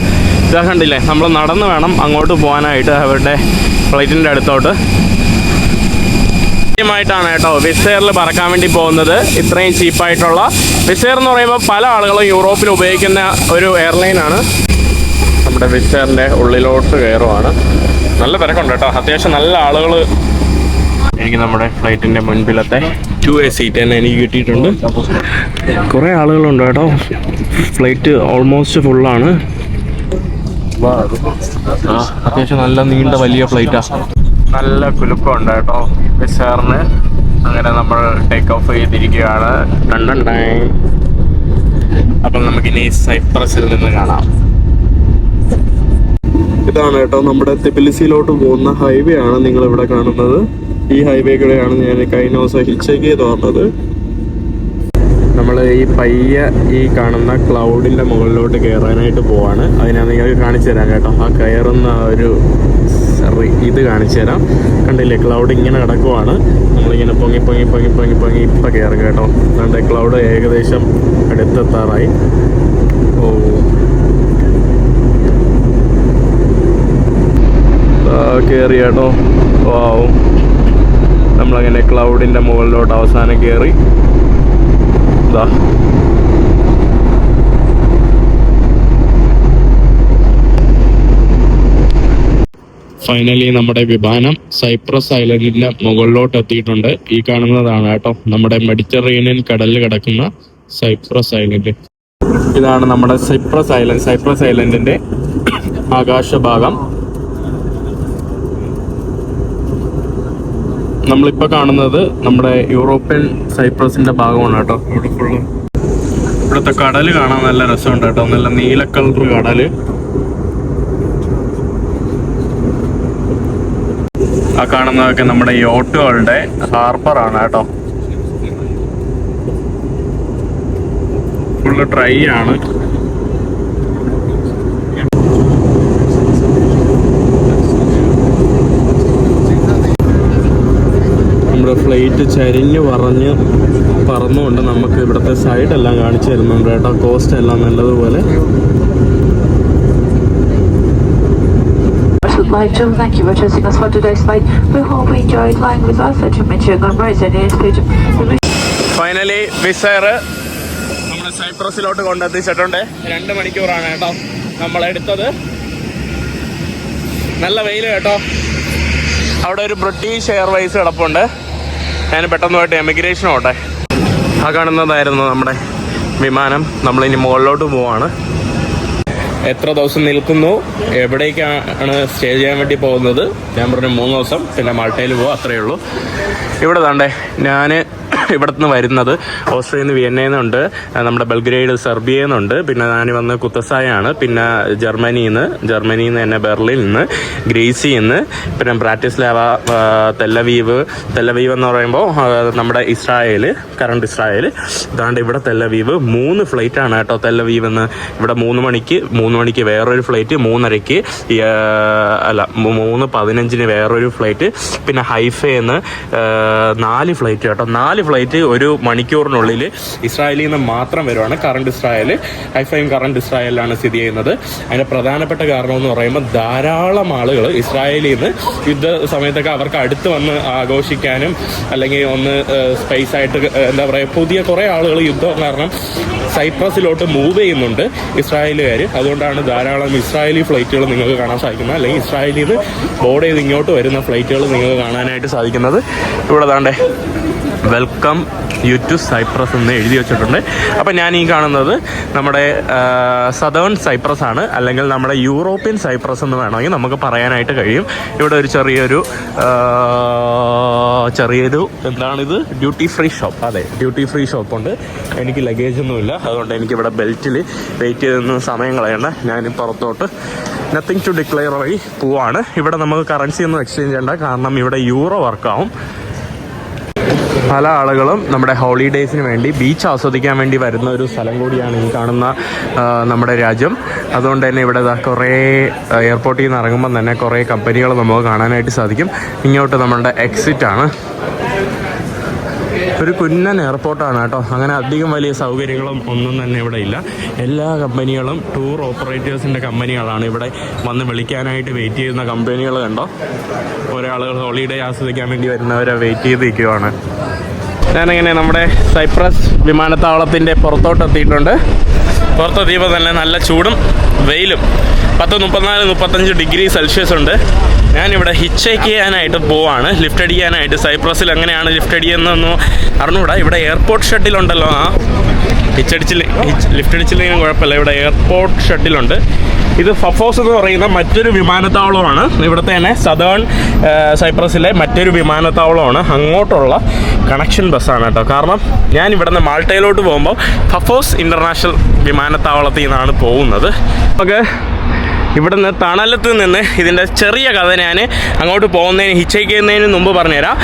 ഇതാ കണ്ടില്ലേ, നമ്മൾ നടന്ന് വേണം അങ്ങോട്ട് പോകാനായിട്ട് അവരുടെ ഫ്ലൈറ്റിൻ്റെ അടുത്തോട്ട്. ആയിട്ടാണ് കേട്ടോ വിസ് എയറിൽ പറക്കാൻ വേണ്ടി പോകുന്നത്. ഇത്രയും ചീപ്പായിട്ടുള്ള വിസ് എയർ എന്ന് പറയുമ്പോൾ പല ആളുകളും യൂറോപ്പിൽ ഉപയോഗിക്കുന്ന ഒരു എയർലൈനാണ്. നമ്മുടെ വിസ് എയറിൻ്റെ ഉള്ളിലോട്ട് കയറുവാണ്. നല്ല തിരക്കുണ്ട് കേട്ടോ, അത്യാവശ്യം നല്ല ആളുകൾ. എനിക്ക് നമ്മുടെ ഫ്ലൈറ്റിൻ്റെ മുൻപിലത്തെ 2A സീറ്റ് തന്നെ എനിക്ക് കിട്ടിയിട്ടുണ്ട്. കുറേ ആളുകളുണ്ട് കേട്ടോ. ഫ്ലൈറ്റ് ഓൾമോസ്റ്റ് ഫുള്ളാണ്. അത്യാവശ്യം നല്ല നീണ്ട വലിയ ഫ്ലൈറ്റാണ്. നല്ല കുലുക്കമുണ്ട് കേട്ടോ വിസ് എയറിന്. അങ്ങനെ നമ്മൾ ടേക്ക് ഓഫ് ചെയ്തിരിക്കുകയാണ്. അപ്പം നമുക്കിനി സൈപ്രസിൽ നിന്ന് കാണാം. ഇതാണ് കേട്ടോ നമ്മുടെ തിബിലിസിയിലോട്ട് പോകുന്ന ഹൈവേ ആണ് നിങ്ങളിവിടെ കാണുന്നത്. ഈ ഹൈവേ കൂടെയാണ് ഞാൻ കഴിഞ്ഞ ദിവസം ഹിച്ചേക്ക് ചെയ്ത് വന്നത്. നമ്മൾ ഈ പയ്യെ ഈ കാണുന്ന ക്ലൗഡിൻ്റെ മുകളിലോട്ട് കയറാനായിട്ട് പോവാണ്. അത് ഞാൻ നിങ്ങൾക്ക് കാണിച്ചു തരാം കേട്ടോ. ആ കയറുന്ന ഒരു ഇത് കാണിച്ചു തരാം. കണ്ടില്ലേ, ക്ലൗഡ് ഇങ്ങനെ കിടക്കുവാണ്. നമ്മളിങ്ങനെ പൊങ്ങി പൊങ്ങി പൊങ്ങി പൊങ്ങി പൊങ്ങി ഇപ്പം കയറും കേട്ടോ. അതുകൊണ്ട് ക്ലൗഡ് ഏകദേശം അടുത്തെത്താറായി. കയറി കേട്ടോ. വാവും, നമ്മളങ്ങനെ ക്ലൗഡിൻ്റെ മുകളിലോട്ട് അവസാനം കയറി. ഇതാ ഫൈനലി നമ്മുടെ വിമാനം സൈപ്രസ് ഐലൻഡിന്റെ മുകളിലോട്ട് എത്തിയിട്ടുണ്ട്. ഈ കാണുന്നതാണ് കേട്ടോ നമ്മുടെ മെഡിറ്ററേനിയൻ കടലിൽ കിടക്കുന്ന സൈപ്രസ് ഐലൻഡ്. ഇതാണ് നമ്മുടെ സൈപ്രസ് ഐലൻഡ്. സൈപ്രസ് ഐലൻഡിന്റെ ആകാശഭാഗം. നമ്മളിപ്പോൾ കാണുന്നത് നമ്മുടെ യൂറോപ്യൻ സൈപ്രസിന്റെ ഭാഗമാണ് കേട്ടോ. ഇവിടെ ഫുള്ള് ഇവിടുത്തെ കടല് കാണാൻ നല്ല രസമുണ്ട് കേട്ടോ. നല്ല നീല കളർ കടല്. ആ കാണുന്നതൊക്കെ നമ്മുടെ യോട്ടുകളുടെ ഹാർബറാണ് കേട്ടോ. ഫുള്ള് ഡ്രൈ ആണ്. നമ്മുടെ ഫ്ലൈറ്റ് ചരിഞ്ഞ് പറന്നുകൊണ്ട് നമുക്ക് ഇവിടുത്തെ സൈഡെല്ലാം കാണിച്ചു തരുന്നുണ്ട് കേട്ടോ. കോസ്റ്റ് എല്ലാം നല്ലതുപോലെ. Live Jim, thank you for choosing us for today's flight. We hope you enjoyed flying with us at Chimichurg on Bryson Airspace. Finally Wizz Air നമ്മുടെ സൈപ്രസിലോട്ട് കൊണ്ടെത്തിച്ചിട്ടുണ്ട്. 2 മണിക്കൂറാണ് കേട്ടോ നമ്മളെടുത്തത്. നല്ല വെയിൽ കേട്ടോ. അവിടെ ഒരു ബ്രിട്ടീഷ് എയർവൈസ് കിടപ്പുണ്ട്. ഞാൻ പെട്ടെന്ന് പോയിട്ട് എമിഗ്രേഷൻ ഓട്ടെ. ആ കാണുന്നതായിരുന്നു നമ്മുടെ വിമാനം. നമ്മളിനി മുകളിലോട്ട് പോവാണ്. എത്ര ദിവസം നിൽക്കുന്നു, എവിടേക്കാണ് സ്റ്റേ ചെയ്യാൻ വേണ്ടി പോകുന്നത്? ഞാൻ പറഞ്ഞു 3 ദിവസം, പിന്നെ മാൾട്ടയിൽ പോവാം, അത്രയേ ഉള്ളൂ. ഇവിടെ താണ്ടേ ഞാൻ ഇവിടെ നിന്ന് വരുന്നത് ഓസ്ട്രിയയിൽ നിന്ന് വിയന്നയിൽ നിന്നുണ്ട്, നമ്മുടെ ബെൽഗ്രേഡ് സെർബിയയിൽ നിന്നുണ്ട്, പിന്നെ ഞാൻ വന്ന് കുത്തസായാണ്, പിന്നെ ജർമ്മനിയിൽ നിന്ന് തന്നെ ബെർലിനിൽ നിന്ന്, ഗ്രീസിൽ നിന്ന്, പിന്നെ ബ്രാറ്റിസ്ലാവ, തെല്ലവീവ് എന്ന് പറയുമ്പോൾ നമ്മുടെ ഇസ്രായേൽ, കറണ്ട് ഇസ്രായേൽ. ഇതാണ്ട് ഇവിടെ തെല്ലവീവ് 3 ഫ്ലൈറ്റാണ് കേട്ടോ. തെല്ലവീവ് എന്ന് ഇവിടെ 3 മണിക്ക് വേറൊരു ഫ്ലൈറ്റ്, 3:30 അല്ല 3:15 വേറൊരു ഫ്ലൈറ്റ്, പിന്നെ ഹൈഫയെന്ന് 4 ഫ്ലൈറ്റ് കേട്ടോ. 4 ഫ്ലൈറ്റ് ഒരു മണിക്കൂറിനുള്ളിൽ ഇസ്രായേലിൽ നിന്ന് മാത്രം വരുവാണ്. കറണ്ട് ഇസ്രായേൽ, ഹൈഫയും കറണ്ട് ഇസ്രായേലിലാണ് സ്ഥിതി ചെയ്യുന്നത്. അതിൻ്റെ പ്രധാനപ്പെട്ട കാരണം എന്ന് പറയുമ്പോൾ ധാരാളം ആളുകൾ ഇസ്രായേലിൽ നിന്ന് യുദ്ധ സമയത്തൊക്കെ അവർക്ക് അടുത്ത് വന്ന് ആഘോഷിക്കാനും അല്ലെങ്കിൽ ഒന്ന് സ്പേസ് ആയിട്ട് എന്താ പറയുക, പുതിയ കുറേ ആളുകൾ യുദ്ധം കാരണം സൈപ്രസിലോട്ട് മൂവ് ചെയ്യുന്നുണ്ട് ഇസ്രായേലുകാർ. അതുകൊണ്ടാണ് ധാരാളം ഇസ്രായേലി ഫ്ലൈറ്റുകൾ നിങ്ങൾക്ക് കാണാൻ സാധിക്കുന്നത്, അല്ലെങ്കിൽ ഇസ്രായേലിൽ നിന്ന് ബോർഡ് ചെയ്ത് ഇങ്ങോട്ട് വരുന്ന ഫ്ലൈറ്റുകൾ നിങ്ങൾക്ക് കാണാനായിട്ട് സാധിക്കുന്നത്. ഇവിടെ ദാണ്ടെ വെൽക്കം യു ടു സൈപ്രസ് എന്ന് എഴുതി വെച്ചിട്ടുണ്ട്. അപ്പം ഞാൻ ഈ കാണുന്നത് നമ്മുടെ സദേൺ സൈപ്രസ് ആണ്, അല്ലെങ്കിൽ നമ്മുടെ യൂറോപ്യൻ സൈപ്രസ് എന്ന് വേണമെങ്കിൽ നമുക്ക് പറയാനായിട്ട് കഴിയും. ഇവിടെ ഒരു ചെറിയൊരു എന്താണിത്, ഡ്യൂട്ടി ഫ്രീ ഷോപ്പ്. അതെ, ഡ്യൂട്ടി ഫ്രീ ഷോപ്പുണ്ട്. എനിക്ക് ലഗേജൊന്നുമില്ല, അതുകൊണ്ട് എനിക്കിവിടെ ബെൽറ്റിൽ വെയിറ്റ് ചെയ്തൊന്നും സമയം കളയണ്ട. ഞാൻ പുറത്തോട്ട് നത്തിങ് ടു ഡിക്ലെയർ വഴി പോവാണ്. ഇവിടെ നമുക്ക് കറൻസി ഒന്നും എക്സ്ചേഞ്ച് ചെയ്യേണ്ട, കാരണം ഇവിടെ യൂറോ വർക്കാവും. പല ആളുകളും നമ്മുടെ ഹോളിഡേയ്സിന് വേണ്ടി ബീച്ച് ആസ്വദിക്കാൻ വേണ്ടി വരുന്ന ഒരു സ്ഥലം കൂടിയാണ് ഈ കാണുന്ന നമ്മുടെ രാജ്യം. അതുകൊണ്ട് തന്നെ ഇവിടെ കുറേ എയർപോർട്ടിൽ നിന്ന് ഇറങ്ങുമ്പം തന്നെ കുറേ കമ്പനികൾ നമുക്ക് കാണാനായിട്ട് സാധിക്കും. ഇങ്ങോട്ട് നമ്മളുടെ എക്സിറ്റാണ്. ഒരു കുന്നൻ എയർപോർട്ടാണ് കേട്ടോ. അങ്ങനെ അധികം വലിയ സൗകര്യങ്ങളും ഒന്നും തന്നെ ഇവിടെ ഇല്ല. എല്ലാ കമ്പനികളും ടൂർ ഓപ്പറേറ്റേഴ്സിൻ്റെ കമ്പനികളാണ്. ഇവിടെ വന്ന് വിളിക്കാനായിട്ട് വെയിറ്റ് ചെയ്യുന്ന കമ്പനികൾ കണ്ടോ. ഒരാളുകൾ ഹോളിഡേ ആസ്വദിക്കാൻ വേണ്ടി വരുന്നവരെ വെയിറ്റ് ചെയ്ത് നിൽക്കുവാണ്. ഞാനങ്ങനെ നമ്മുടെ സൈപ്രസ് വിമാനത്താവളത്തിൻ്റെ പുറത്തോട്ട് എത്തിയിട്ടുണ്ട്. പുറത്തെത്തിയപ്പോൾ തന്നെ നല്ല ചൂടും വെയിലും, 34-35 ഡിഗ്രി സെൽഷ്യസ് ഉണ്ട്. ഞാനിവിടെ ഹിച്ച് ചെയ്യാനായിട്ട് പോവാണ്, ലിഫ്റ്റ് അടിക്കാനായിട്ട്. സൈപ്രസിൽ എങ്ങനെയാണ് ലിഫ്റ്റ് അടിക്കുന്നതെന്നോ അറിഞ്ഞുകൂടാ. ഇവിടെ എയർപോർട്ട് ഷട്ടിലുണ്ടല്ലോ. ലിഫ്റ്റ് അടിച്ചില്ലെങ്കിലും കുഴപ്പമില്ല. ഇവിടെ എയർപോർട്ട് ഷട്ടിലുണ്ട്. ഇത് ഫഫോസ് എന്ന് പറയുന്ന മറ്റൊരു വിമാനത്താവളമാണ്. ഇവിടുത്തെ തന്നെ സദേൺ സൈപ്രസിലെ മറ്റൊരു വിമാനത്താവളമാണ്. അങ്ങോട്ടുള്ള കണക്ഷൻ ബസ്സാണ് കേട്ടോ. കാരണം ഞാൻ ഇവിടുന്ന് മാൾട്ടയിലോട്ട് പോകുമ്പോൾ ഫഫോസ് ഇൻ്റർനാഷണൽ വിമാനത്താവളത്തിൽ നിന്നാണ് പോകുന്നത്. നമുക്ക് ഇവിടുന്ന് തണലത്ത് നിന്ന് ഇതിൻ്റെ ചെറിയ കഥ ഞാൻ അങ്ങോട്ട് പോകുന്നതിന് ഹിച്ചൈക്ക് ചെയ്യുന്നതിന് മുമ്പ് പറഞ്ഞുതരാം.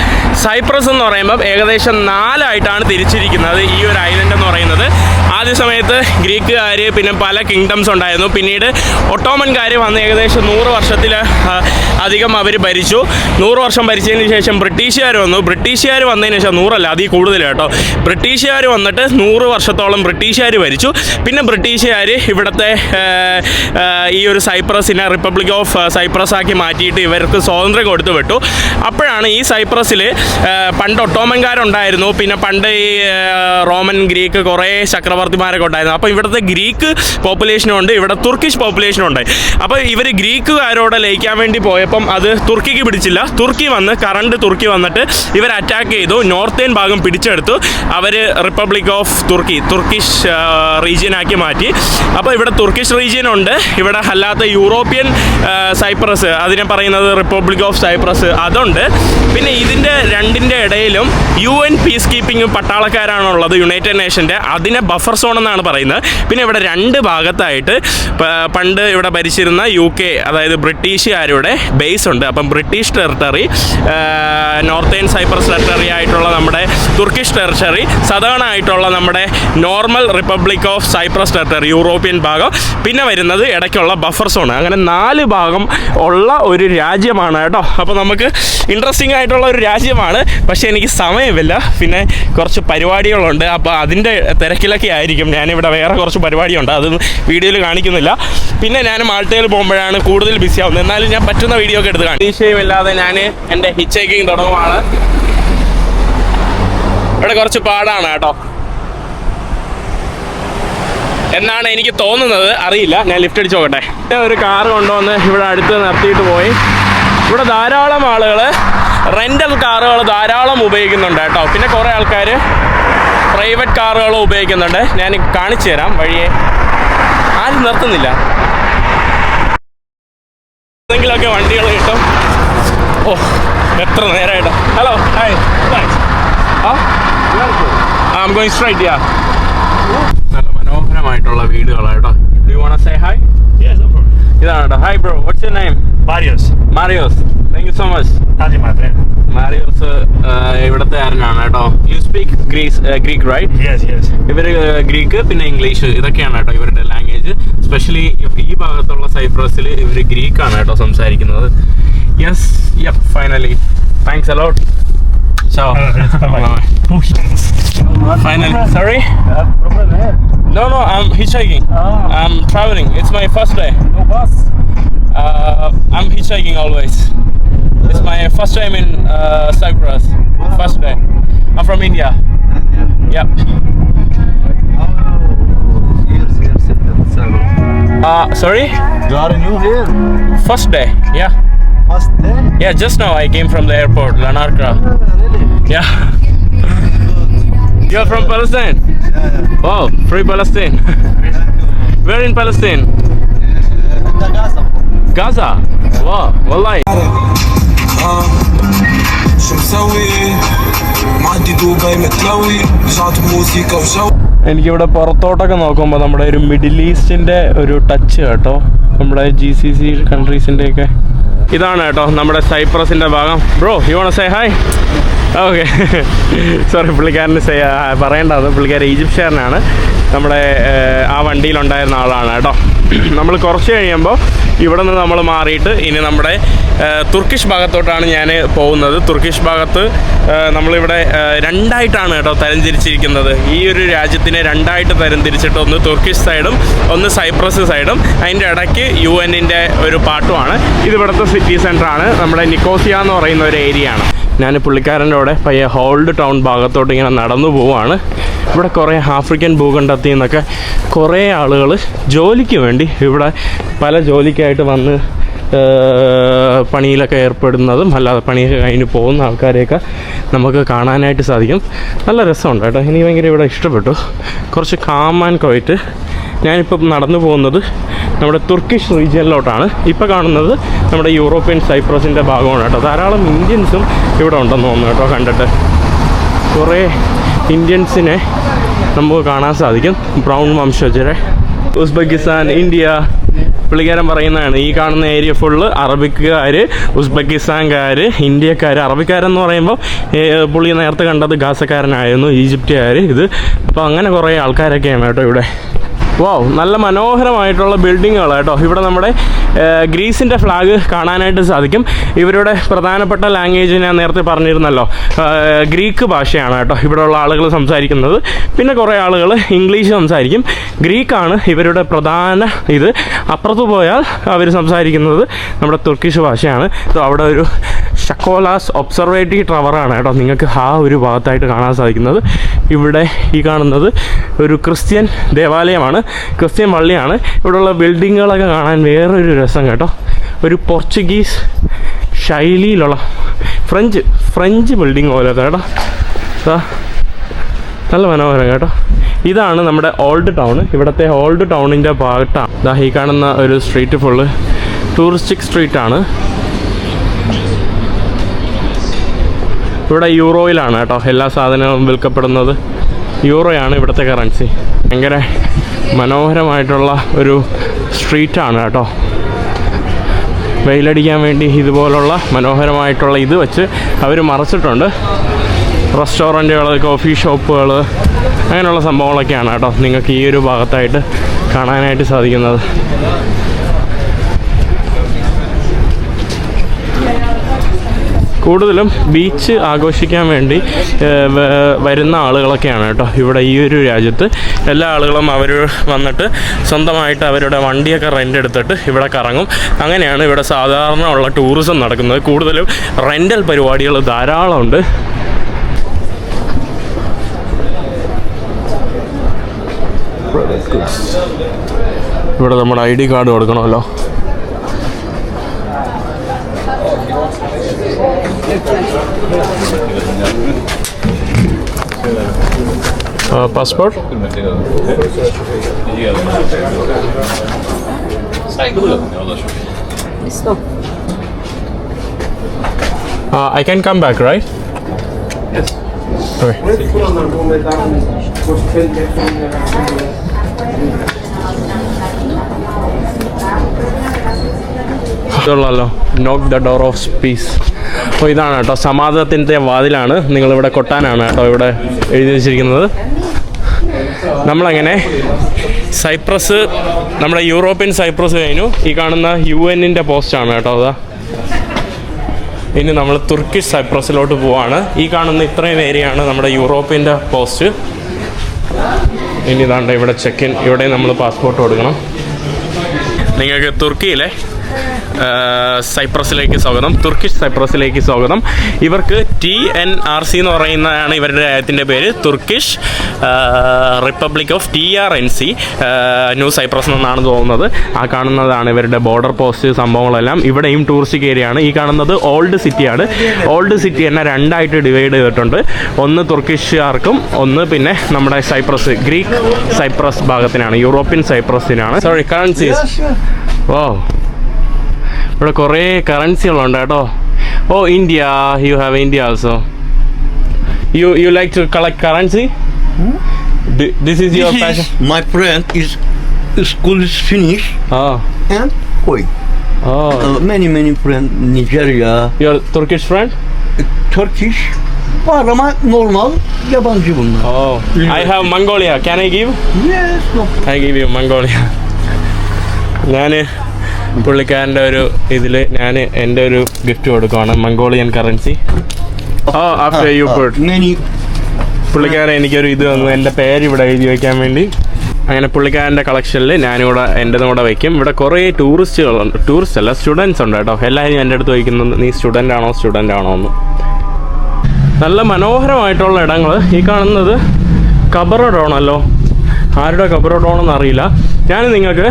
സൈപ്രസ് എന്ന് പറയുമ്പോൾ ഏകദേശം 4 തിരിച്ചിരിക്കുന്നത് ഈ ഒരു ഐലൻഡ് എന്ന് പറയുന്നത്. ആദ്യ സമയത്ത് ഗ്രീക്കുകാർ, പിന്നെ പല കിങ്ഡംസ് ഉണ്ടായിരുന്നു. പിന്നീട് ഒട്ടോമൻകാർ വന്ന് ഏകദേശം 100 വർഷത്തിൽ അധികം അവർ ഭരിച്ചു. 100 വർഷം ഭരിച്ചതിന് ശേഷം ബ്രിട്ടീഷുകാർ വന്നു. ബ്രിട്ടീഷുകാർ വന്നതിന് ശേഷം 100 അല്ല, അതിൽ കൂടുതൽ കേട്ടോ. ബ്രിട്ടീഷുകാർ വന്നിട്ട് 100 വർഷത്തോളം ബ്രിട്ടീഷുകാർ ഭരിച്ചു. പിന്നെ ബ്രിട്ടീഷുകാർ ഇവിടുത്തെ ഈ ഒരു സൈപ്രസിനെ റിപ്പബ്ലിക് ഓഫ് സൈപ്രസ് ആക്കി മാറ്റിയിട്ട് ഇവർക്ക് സ്വാതന്ത്ര്യം കൊടുത്തു വിട്ടു. അപ്പോഴാണ് ഈ സൈപ്രസിൽ പണ്ട് ഒട്ടോമൻകാരുണ്ടായിരുന്നു, പിന്നെ പണ്ട് ഈ റോമൻ, ഗ്രീക്ക് കുറേ ചക്രവർത്തിമാരൊക്കെ ഉണ്ടായിരുന്നു. അപ്പോൾ ഇവിടുത്തെ ഗ്രീക്ക് പോപ്പുലേഷനും ഉണ്ട്, ഇവിടെ തുർക്കിഷ് പോപ്പുലേഷനും ഉണ്ട്. അപ്പോൾ ഇവർ ഗ്രീക്കുകാരോട് ലയിക്കാൻ വേണ്ടി പോയപ്പം അത് തുർക്കിക്ക് പിടിച്ചില്ല. കറണ്ട് തുർക്കി വന്നിട്ട് ഇവർ അറ്റാക്ക് ചെയ്തു, നോർത്തേൺ ഭാഗം പിടിച്ചെടുത്തു. അവർ റിപ്പബ്ലിക് ഓഫ് തുർക്കിഷ് റീജിയനാക്കി മാറ്റി. അപ്പോൾ ഇവിടെ തുർക്കിഷ് റീജിയൻ ഉണ്ട്, ഇവിടെ അല്ലാത്ത യൂറോപ്യൻ സൈപ്രസ്, അതിനെ പറയുന്നത് റിപ്പബ്ലിക് ഓഫ് സൈപ്രസ്, അതുണ്ട്. പിന്നെ ഇതിൻ്റെ രണ്ടിൻ്റെ ഇടയിലും UN പീസ് കീപ്പിംഗ് പട്ടാളക്കാരാണുള്ളത്, യുണൈറ്റഡ് നേഷൻ്റെ. അതിനെ ബഫർ സോൺ എന്നാണ് പറയുന്നത്. പിന്നെ ഇവിടെ 2 ഭാഗത്തായിട്ട് പണ്ട് ഇവിടെ ഭരിച്ചിരുന്ന UK, അതായത് ബ്രിട്ടീഷുകാരുടെ ബേസ് ഉണ്ട്. അപ്പം British territory, northern Cyprus territory ആയിട്ടുള്ള നമ്മുടെ തുർക്കിഷ് ടെറിട്ടറി, സദേൺ ആയിട്ടുള്ള നമ്മുടെ normal republic of Cyprus territory, European ഭാഗം, പിന്നെ വരുന്നത് ഇടയ്ക്കുള്ള ബഫർ സോൺ. അങ്ങനെ 4 ഭാഗം ഉള്ള ഒരു രാജ്യമാണ് കേട്ടോ. അപ്പോൾ നമുക്ക് ഇൻട്രസ്റ്റിംഗ് ആയിട്ടുള്ള ഒരു രാജ്യമാണ്. പക്ഷേ എനിക്ക് സമയമില്ല, പിന്നെ കുറച്ച് പരിപാടികളുണ്ട്. അപ്പോൾ അതിൻ്റെ തിരക്കിലൊക്കെ ആയിരിക്കും. ഞാനിവിടെ വേറെ കുറച്ച് പരിപാടിയുണ്ട്, അത് വീഡിയോയിൽ കാണിക്കുന്നില്ല. പിന്നെ ഞാൻ മാൾട്ടയിൽ പോകുമ്പോഴാണ് കൂടുതൽ ബിസി ആവുന്നത്. എന്നാലും ഞാൻ പറ്റുന്ന വീഡിയോ ഒക്കെ എടുത്ത് കാണും. പ്രതീക്ഷയുമില്ലാതെ ഞാൻ എൻ്റെ ഹിച്ച് ഹൈക്കിങ് തുടങ്ങുവാണ്. ഇവിടെ കുറച്ച് പാടാണ് കേട്ടോ എന്നാണ് എനിക്ക് തോന്നുന്നത്, അറിയില്ല. ഞാൻ ലിഫ്റ്റ് അടിച്ച് നോക്കട്ടെ. ഒരു കാർ കൊണ്ടുവന്ന് ഇവിടെ അടുത്ത് നിർത്തിയിട്ട് പോയി. ഇവിടെ ധാരാളം ആളുകൾ റെൻ്റൽ കാറുകൾ ധാരാളം ഉപയോഗിക്കുന്നുണ്ട് കേട്ടോ. പിന്നെ കുറേ ആൾക്കാർ പ്രൈവറ്റ് കാറുകളും ഉപയോഗിക്കുന്നുണ്ട്. ഞാൻ കാണിച്ചു തരാം വഴിയെ. ആരും നിർത്തുന്നില്ല. എന്തെങ്കിലുമൊക്കെ വണ്ടികൾ കിട്ടും. ഓ, എത്ര നേരമായിട്ട്. Hello, hi, thanks. I'm going straight, yeah. നല്ല മനോഹരമായിട്ടുള്ള വീടുകളാട്ടോ. Do you want to say hi? Yes, no problem. ഇതാണ്. Hi bro, what's your name? Marios. Marios. Thank you so much. Howdy, my friend. മാരിയോസ് ഇവിടുത്തെ ആരനാണ് കേട്ടോ. You speak Greek right? Yes, yes. ഇവര് ഗ്രീക്ക് പിന്നെ ഇംഗ്ലീഷ് ഇതൊക്കെയാണ് കേട്ടോ ഇവരുടെ ലാംഗ്വേജ്. സ്പെഷ്യലി ഈ ഭാഗത്തുള്ള സൈപ്രസിൽ ഇവർ ഗ്രീക്കാണ് കേട്ടോ സംസാരിക്കുന്നത്. Yes, yup, finally. Thanks a lot. Ciao. Finally. Sorry? No, I'm hitchhiking. I'm traveling. It's my first day. No bus. I'm hitchhiking always. It's my first time in Cyprus. First day. I'm from India. Yep. Sorry? You are new here? First day. Yeah. First day? Yeah, just now I came from the airport, Lanarkra. Really? Yeah. You're from Palestine? Yeah. Wow, free Palestine. Where in Palestine? The Gaza. Gaza. Wow, wallahi. شو مسوي معدي دبي متلوي رجعت بموسيقى وجو. എനിക്കിവിടെ പുറത്തോട്ടൊക്കെ നോക്കുമ്പോൾ നമ്മുടെ ഒരു മിഡിൽ ഈസ്റ്റിൻ്റെ ഒരു ടച്ച് കേട്ടോ, നമ്മുടെ GCC കൺട്രീസിൻ്റെയൊക്കെ. ഇതാണ് കേട്ടോ നമ്മുടെ സൈപ്രസിൻ്റെ ഭാഗം. Bro, you want say hi? Okay. Sorry, പുള്ളിക്കാരന് പറയേണ്ടത് പുള്ളിക്കാരൻ ഈജിപ്ഷ്യനാണ്. നമ്മുടെ ആ വണ്ടിയിലുണ്ടായിരുന്ന ആളാണ് കേട്ടോ. നമ്മൾ കുറച്ച് കഴിയുമ്പോൾ ഇവിടെ നിന്ന് നമ്മൾ മാറിയിട്ട് ഇനി നമ്മുടെ തുർക്കിഷ് ഭാഗത്തോട്ടാണ് ഞാൻ പോകുന്നത്. തുർക്കിഷ് ഭാഗത്ത് നമ്മളിവിടെ രണ്ടായിട്ടാണ് കേട്ടോ തരംതിരിച്ചിരിക്കുന്നത്. ഈ ഒരു രാജ്യത്തിനെ രണ്ടായിട്ട് തരംതിരിച്ചിട്ട് ഒന്ന് തുർക്കിഷ് സൈഡും ഒന്ന് സൈപ്രസ് സൈഡും, അതിൻ്റെ ഇടയ്ക്ക് UN-ൻ്റെ ഒരു പാട്ടുമാണ്. ഇത് ഇവിടുത്തെ സിറ്റി സെൻറ്ററാണ്, നമ്മുടെ നിക്കോസിയ എന്ന് പറയുന്ന ഒരു ഏരിയ ആണ്. ഞാൻ പുള്ളിക്കാരൻ്റെ കൂടെ പയ്യെ ഹോൾഡ് ടൗൺ ഭാഗത്തോട്ട് ഇങ്ങനെ നടന്നു പോവുകയാണ്. ഇവിടെ കുറേ ആഫ്രിക്കൻ ഭൂഖണ്ഡത്തിൽ നിന്നൊക്കെ കുറേ ആളുകൾ ജോലിക്ക് വേണ്ടി ഇവിടെ പല ജോലിക്കായിട്ട് വന്ന് പണിയിലൊക്കെ ഏർപ്പെടുന്നതും അല്ലാതെ പണിയൊക്കെ കഴിഞ്ഞ് പോകുന്ന ആൾക്കാരെയൊക്കെ നമുക്ക് കാണാനായിട്ട് സാധിക്കും. നല്ല രസമുണ്ട് കേട്ടോ. എനിക്ക് ഭയങ്കര ഇവിടെ ഇഷ്ടപ്പെട്ടു. കുറച്ച് കാം ആൻഡ് ക്വയറ്റ്. ഞാനിപ്പം നടന്നു പോകുന്നത് നമ്മുടെ തുർക്കിഷ് റീജിയനിലോട്ടാണ്. ഇപ്പോൾ കാണുന്നത് നമ്മുടെ യൂറോപ്യൻ സൈപ്രസിൻ്റെ ഭാഗമാണ് കേട്ടോ. ധാരാളം ഇന്ത്യൻസും ഇവിടെ ഉണ്ടെന്ന് തോന്നുന്നു കേട്ടോ. കണ്ടിട്ട് കുറേ ഇന്ത്യൻസിനെ നമുക്ക് കാണാൻ സാധിക്കും, ബ്രൗൺ വംശജരെ. ഉസ്ബെക്കിസ്ഥാൻ, ഇന്ത്യ, പുള്ളിക്കാരൻ പറയുന്നതാണ് ഈ കാണുന്ന ഏരിയ ഫുള്ള് അറബിക്കാർ, ഉസ്ബെക്കിസ്ഥാൻകാർ, ഇന്ത്യക്കാർ. അറബിക്കാരെന്ന് പറയുമ്പോൾ പുള്ളി നേരത്തെ കണ്ടത് ഗാസക്കാരനായിരുന്നു, ഈജിപ്തുകാർ. ഇത് അപ്പോൾ അങ്ങനെ കുറേ ആൾക്കാരൊക്കെയാണ് കേട്ടോ ഇവിടെ. വാവ്, നല്ല മനോഹരമായിട്ടുള്ള ബിൽഡിങ്ങുകൾ കേട്ടോ. ഇവിടെ നമ്മുടെ ഗ്രീസിൻ്റെ ഫ്ലാഗ് കാണാനായിട്ട് സാധിക്കും. ഇവരുടെ പ്രധാനപ്പെട്ട ലാംഗ്വേജ് ഞാൻ നേരത്തെ പറഞ്ഞിരുന്നല്ലോ, ഗ്രീക്ക് ഭാഷയാണ് കേട്ടോ ഇവിടെയുള്ള ആളുകൾ സംസാരിക്കുന്നത്. പിന്നെ കുറേ ആളുകൾ ഇംഗ്ലീഷ് സംസാരിക്കും. ഗ്രീക്കാണ് ഇവരുടെ പ്രധാന ഇത്. അപ്പുറത്ത് പോയാൽ അവർ സംസാരിക്കുന്നത് നമ്മുടെ തുർക്കിഷ് ഭാഷയാണ്. അവിടെ ഒരു ഷക്കോലാസ് ഒബ്സർവേറ്ററി ടവറാണ് കേട്ടോ നിങ്ങൾക്ക് ആ ഒരു ഭാഗത്തായിട്ട് കാണാൻ സാധിക്കുന്നത്. ഇവിടെ ഈ കാണുന്നത് ഒരു ക്രിസ്ത്യൻ ദേവാലയമാണ്, ക്രിസ്ത്യൻ പള്ളിയാണ്. ഇവിടെയുള്ള ബിൽഡിങ്ങുകളൊക്കെ കാണാൻ വേറൊരു രസം കേട്ടോ. ഒരു പോർച്ചുഗീസ് ശൈലിയിലുള്ള ഫ്രഞ്ച് ബിൽഡിങ് പോലെ കേട്ടോ. നല്ല മനോഹരം കേട്ടോ. ഇതാണ് നമ്മുടെ ഓൾഡ് ടൗൺ. ഇവിടുത്തെ ഓൾഡ് ടൗണിൻ്റെ ഭാഗത്താണ് ഈ കാണുന്ന ഒരു സ്ട്രീറ്റ് ഫുള്ള് ടൂറിസ്റ്റിക് സ്ട്രീറ്റാണ്. ഇവിടെ യൂറോയിലാണ് കേട്ടോ എല്ലാ സാധനങ്ങളും വിൽക്കപ്പെടുന്നത്. യൂറോയാണ് ഇവിടുത്തെ കറൻസി. ഭയങ്കര മനോഹരമായിട്ടുള്ള ഒരു സ്ട്രീറ്റാണ് കേട്ടോ. വെയിലടിക്കാൻ വേണ്ടി ഇതുപോലുള്ള മനോഹരമായിട്ടുള്ള ഇത് വെച്ച് അവർ മറച്ചിട്ടുണ്ട്. റെസ്റ്റോറൻറ്റുകൾ, കോഫി ഷോപ്പുകൾ, അങ്ങനെയുള്ള സംഭവങ്ങളൊക്കെയാണ് കേട്ടോ നിങ്ങൾക്ക് ഈ ഒരു ഭാഗത്തായിട്ട് കാണാനായിട്ട് സാധിക്കുന്നത്. കൂടുതലും ബീച്ച് ആഘോഷിക്കാൻ വേണ്ടി വരുന്ന ആളുകളൊക്കെയാണ് കേട്ടോ ഇവിടെ ഈ ഒരു രാജ്യത്ത്. എല്ലാ ആളുകളും അവർ വന്നിട്ട് സ്വന്തമായിട്ട് അവരുടെ വണ്ടിയൊക്കെ റെൻ്റ് എടുത്തിട്ട് ഇവിടെ കറങ്ങും. അങ്ങനെയാണ് ഇവിടെ സാധാരണ ഉള്ള ടൂറിസം നടക്കുന്നത്. കൂടുതലും റെൻ്റൽ പരിപാടികൾ ധാരാളമുണ്ട്. ഇവിടെ നമ്മുടെ ID കാർഡ് കൊടുക്കണമല്ലോ. Passport? I can come back, right? Yes. ഇതുള്ളല്ലോ നോക്ക് ദ ഡോർ ഓഫ് പീസ്. അപ്പോൾ ഇതാണ് കേട്ടോ സമാധാനത്തിൻ്റെ വാതിലാണ്. നിങ്ങളിവിടെ കൊട്ടാനാണ് കേട്ടോ ഇവിടെ എഴുതി വെച്ചിരിക്കുന്നത്. നമ്മളങ്ങനെ സൈപ്രസ്, നമ്മുടെ യൂറോപ്യൻ സൈപ്രസ് കഴിഞ്ഞു. ഈ കാണുന്ന UN-ൻ്റെ പോസ്റ്റാണ് കേട്ടോ അതാ. ഇനി നമ്മൾ തുർക്കിഷ് സൈപ്രസിലോട്ട് പോവാണ്. ഈ കാണുന്ന ഇത്രയും ഏരിയയാണ് നമ്മുടെ യൂറോപ്യൻ്റെ പോസ്റ്റ്. ഇനി ഇതാണ്ട് ഇവിടെ ചെക്ക് ഇൻ. ഇവിടെ നമ്മൾ പാസ്പോർട്ട് കൊടുക്കണം. നിങ്ങൾക്ക് തുർക്കിയിലെ സൈപ്രസിലേക്ക് സ്വാഗതം, തുർക്കിഷ് സൈപ്രസിലേക്ക് സ്വാഗതം. ഇവർക്ക് TNRC എന്ന് പറയുന്നതാണ് ഇവരുടെ രാജ്യത്തിൻ്റെ പേര്, Turkish republic of TRNC, new Cyprus എന്നാണ് തോന്നുന്നത്. ആ കാണുന്നതാണ് ഇവരുടെ ബോർഡർ പോസ്റ്റ് സംഭവങ്ങളെല്ലാം. ഇവിടെയും ടൂറിസ്റ്റിക് ഏരിയ ആണ്. ഈ കാണുന്നത് ഓൾഡ് സിറ്റിയാണ്. ഓൾഡ് സിറ്റി തന്നെ രണ്ടായിട്ട് ഡിവൈഡ് ചെയ്തിട്ടുണ്ട്. ഒന്ന് തുർക്കിഷുകാർക്കും ഒന്ന് പിന്നെ നമ്മുടെ സൈപ്രസ്, ഗ്രീക്ക് സൈപ്രസ് ഭാഗത്തിനാണ്, യൂറോപ്യൻ സൈപ്രസിനാണ്. Sorry, currencies. ഓ, ഇവിടെ കുറേ കറൻസികളുണ്ട് കേട്ടോ. Oh, India, you have India also. You like to collect currency? This is your passion? My friend is school is finished and wait. Many friends Nigeria. Your Turkish friend? Turkish. Var ama normal yabancı bunlar. I have Mongolia. Can I give? Yes. No. I give you Mongolia. ഞാൻ പുള്ളിക്കാരൻ്റെ ഒരു ഇതിൽ ഞാൻ എൻ്റെ ഒരു ഗിഫ്റ്റ് കൊടുക്കുവാണ്, Mongolian currency. After you put. പുള്ളിക്കാരൻ എനിക്കൊരു ഇത് തന്നു, എൻ്റെ പേര് ഇവിടെ എഴുതി വയ്ക്കാൻ വേണ്ടി. അങ്ങനെ പുള്ളിക്കാരൻ്റെ കളക്ഷനിൽ ഞാനിവിടെ എൻ്റെ കൂടെ വയ്ക്കും. ഇവിടെ കുറേ ടൂറിസ്റ്റുകളുണ്ട്, ടൂറിസ്റ്റ് അല്ല സ്റ്റുഡൻസ് ഉണ്ട് കേട്ടോ. എല്ലാവരും എൻ്റെ അടുത്ത് വയ്ക്കുന്നത് നീ സ്റ്റുഡൻ്റ് ആണോ എന്ന്. നല്ല മനോഹരമായിട്ടുള്ള ഇടങ്ങൾ. ഈ കാണുന്നത് കബറഡോണല്ലോ, ആരുടെ കബറഡോണെന്ന് അറിയില്ല. ഞാൻ നിങ്ങൾക്ക്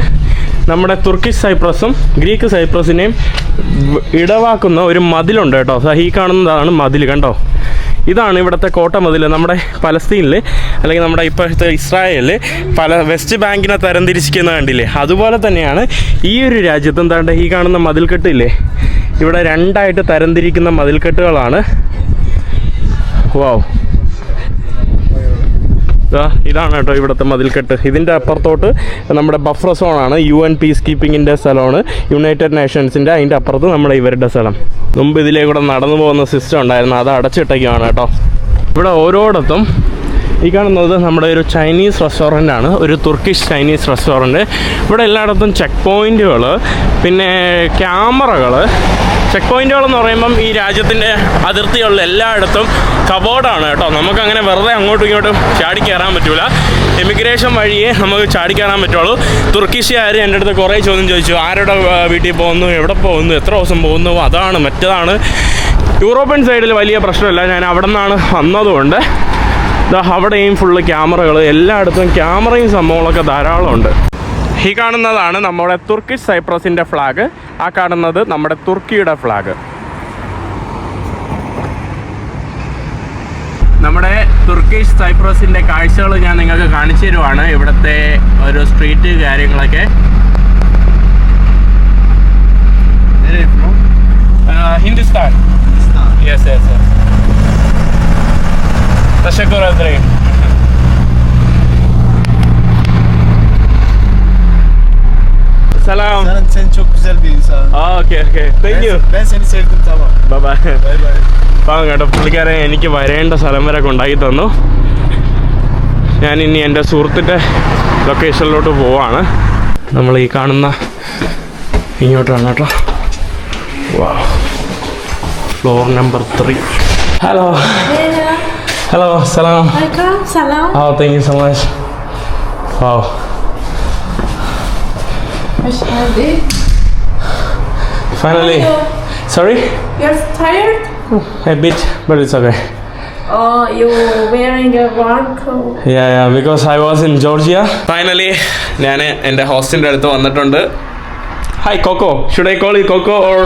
നമ്മുടെ തുർക്കിഷ് സൈപ്രസും ഗ്രീക്ക് സൈപ്രസിനെയും ഇടവാക്കുന്ന ഒരു മതിലുണ്ട് കേട്ടോ. ഈ കാണുന്നതാണ് മതിൽ, കണ്ടോ? ഇതാണ് ഇവിടുത്തെ കോട്ട മതിൽ. നമ്മുടെ പലസ്തീനിൽ അല്ലെങ്കിൽ നമ്മുടെ ഇപ്പോഴത്തെ ഇസ്രായേലിൽ വെസ്റ്റ് ബാങ്കിനെ തരംതിരിച്ചിരിക്കുന്ന കണ്ടില്ലേ, അതുപോലെ തന്നെയാണ് ഈ ഒരു രാജ്യത്ത് എന്താണ്ട് ഈ കാണുന്ന മതിൽക്കെട്ടില്ലേ, ഇവിടെ രണ്ടായിട്ട് തരംതിരിക്കുന്ന മതിൽക്കെട്ടുകളാണ്. വാവ്, ഇതാണ് കേട്ടോ ഇവിടുത്തെ മതിൽക്കെട്ട്. ഇതിൻ്റെ അപ്പുറത്തോട്ട് നമ്മുടെ ബഫർ സോണാണ്, UN പീസ് കീപ്പിങ്ങിൻ്റെ സ്ഥലമാണ്, യുണൈറ്റഡ് നേഷൻസിൻ്റെ. അതിൻ്റെ അപ്പുറത്ത് നമ്മുടെ ഇവരുടെ സ്ഥലം. മുമ്പ് ഇതിലേക്കൂടെ നടന്നു പോകുന്ന സിസ്റ്റം ഉണ്ടായിരുന്നു, അത് അടച്ചിട്ടേക്കാണ് കേട്ടോ. ഇവിടെ ഓരോടത്തും ഈ കാണുന്നത് നമ്മുടെ ഒരു ചൈനീസ് റെസ്റ്റോറൻ്റ് ആണ്, ഒരു തുർക്കിഷ് ചൈനീസ് റെസ്റ്റോറൻറ്റ്. ഇവിടെ എല്ലായിടത്തും ചെക്ക് പോയിൻറ്റുകൾ, പിന്നെ ക്യാമറകൾ. ചെക്ക് പോയിൻറ്റുകളെന്ന് പറയുമ്പം ഈ രാജ്യത്തിൻ്റെ അതിർത്തികളിൽ എല്ലായിടത്തും കബോർഡാണ് കേട്ടോ. നമുക്കങ്ങനെ വെറുതെ അങ്ങോട്ടും ഇങ്ങോട്ടും ചാടി കയറാൻ പറ്റില്ല. ഇമിഗ്രേഷൻ വഴിയേ നമുക്ക് ചാടി കയറാൻ പറ്റുള്ളൂ. തുർക്കിഷുകാർ എൻ്റെ അടുത്ത് കുറേ ചോദ്യം ചോദിച്ചു, ആരുടെ വീട്ടിൽ പോകുന്നു, എവിടെ പോകുന്നു, എത്ര ദിവസം പോകുന്നു, അതാണ് മറ്റേതാണ്. യൂറോപ്യൻ സൈഡിൽ വലിയ പ്രശ്നമില്ല. ഞാൻ അവിടെ നിന്നാണ് വന്നതുകൊണ്ട് അവിടെയും ഫുള്ള് ക്യാമറകൾ, എല്ലായിടത്തും ക്യാമറയും സംഭവങ്ങളൊക്കെ ധാരാളമുണ്ട്. ഈ കാണുന്നതാണ് നമ്മുടെ തുർക്കിഷ് സൈപ്രസിൻ്റെ ഫ്ലാഗ്. ആ കാണുന്നത് നമ്മുടെ തുർക്കിയുടെ ഫ്ലാഗ്. നമ്മുടെ തുർക്കിഷ് സൈപ്രസിൻ്റെ കാഴ്ചകൾ ഞാൻ നിങ്ങൾക്ക് കാണിച്ചു തരുവാണ്. ഇവിടുത്തെ ഒരു സ്ട്രീറ്റ് കാര്യങ്ങളൊക്കെ. Hindustan. Yes yes yes. Teşekkür ederim. Selam. Sen çok güzel bir insan. Okay. Thank you. Ben seni sevdim, tamam. Bye bye. Bye bye. അപ്പം കേട്ടോ, പുള്ളിക്കാരൻ എനിക്ക് വരേണ്ട സ്ഥലം വരെ കൊണ്ടാക്കി തന്നു. ഞാനിനി എൻ്റെ സുഹൃത്തിൻ്റെ ലൊക്കേഷനിലോട്ട് പോവാണ്. നമ്മൾ ഈ കാണുന്ന ഇങ്ങോട്ടാണ് കേട്ടോ. വാ, floor number 3. Hello. Hello, salam. Welcome, salam. Oh, thank you so much. Wow. Finally. Sorry? You're tired? A bit, but it's okay. Oh, you wearing a warm coat? Yeah, because I was in Georgia. Finally, ഞാൻ എൻ്റെ ഹോസ്റ്റലിൻ്റെ അടുത്ത് വന്നിട്ടുണ്ട്. Hi, Coco. Should I call you Coco or?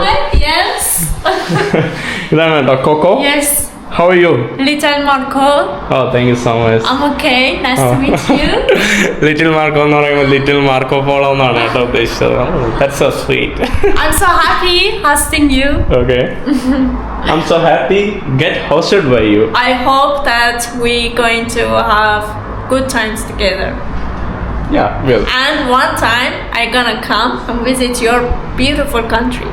Yes. ഇതാണ് കേട്ടോ Coco. Yes. How are you? Little Marco. Oh, thank you so much. I'm okay. Nice to meet you. Little Marco എന്ന് പറയുമ്പോൾ ലിറ്റിൽ മാർക്കോ പോളോ എന്നാണ് കേട്ടോ ഉദ്ദേശിച്ചത്. That's so sweet. I'm so happy hosting you. Okay. I'm so happy get hosted by you. I hope that we're going to have good times together. Yeah, well. And one time I'm gonna come and visit your beautiful country.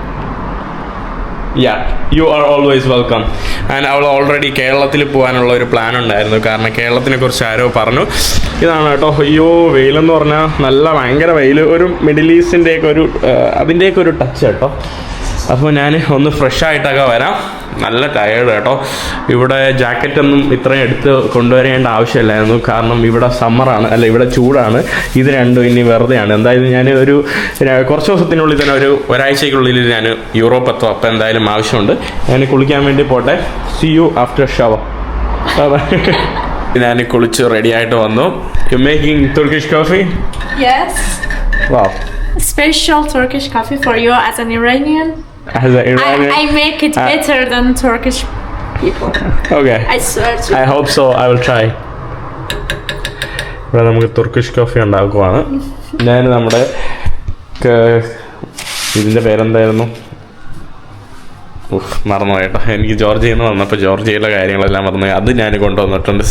Yeah, you are always welcome. And അവൾ ഓൾറെഡി കേരളത്തിൽ പോകാനുള്ള ഒരു പ്ലാൻ ഉണ്ടായിരുന്നു. കാരണം കേരളത്തിനെ കുറിച്ച് ആരോ പറഞ്ഞു. ഇതാണ് കേട്ടോ. അയ്യോ, വെയിലെന്ന് പറഞ്ഞാൽ നല്ല ഭയങ്കര വെയിൽ. ഒരു മിഡിൽ ഈസ്റ്റിൻ്റെയൊക്കെ ഒരു അതിൻ്റെയൊക്കെ ഒരു ടച്ച് കേട്ടോ. അപ്പോൾ ഞാൻ ഒന്ന് ഫ്രഷ് ആയിട്ടൊക്കെ വരാം. നല്ല ടയേർഡ് കേട്ടോ. ഇവിടെ ജാക്കറ്റൊന്നും ഇത്രയും എടുത്ത് കൊണ്ടുവരേണ്ട ആവശ്യമില്ലായിരുന്നു. കാരണം ഇവിടെ സമ്മറാണ്, അല്ല ഇവിടെ ചൂടാണ്. ഇത് രണ്ടും ഇനി വെറുതെയാണ്. എന്തായാലും ഞാൻ ഒരു കുറച്ച് ദിവസത്തിനുള്ളിൽ തന്നെ ഒരാഴ്ചയ്ക്കുള്ളിൽ ഞാൻ യൂറോപ്പ് എത്തും. അപ്പോൾ എന്തായാലും ആവശ്യമുണ്ട്. ഞാൻ കുളിക്കാൻ വേണ്ടി പോട്ടെ. C U after shower. ഞാൻ കുളിച്ച് റെഡി ആയിട്ട് വന്നു. You making Turkish coffee? Yes. Wow. Special Turkish coffee for you as an Iranian. As an Iranian? I make it better than Turkish people. Okay. I swear to I hope so. I will try. ഇവിടെ നമുക്ക് തുർക്കിഷ് കോഫി ഉണ്ടാക്കുവാണ്. ഞാൻ നമ്മുടെ ഇതിൻ്റെ പേരെന്തായിരുന്നു? മറന്നു കേട്ടോ. എനിക്ക് ജോർജിയയിൽ നിന്ന് വന്നപ്പോൾ ജോർജിയയിലെ കാര്യങ്ങളെല്ലാം മറന്നു. അത് ഞാൻ കൊണ്ടുവന്നിട്ടുണ്ട്.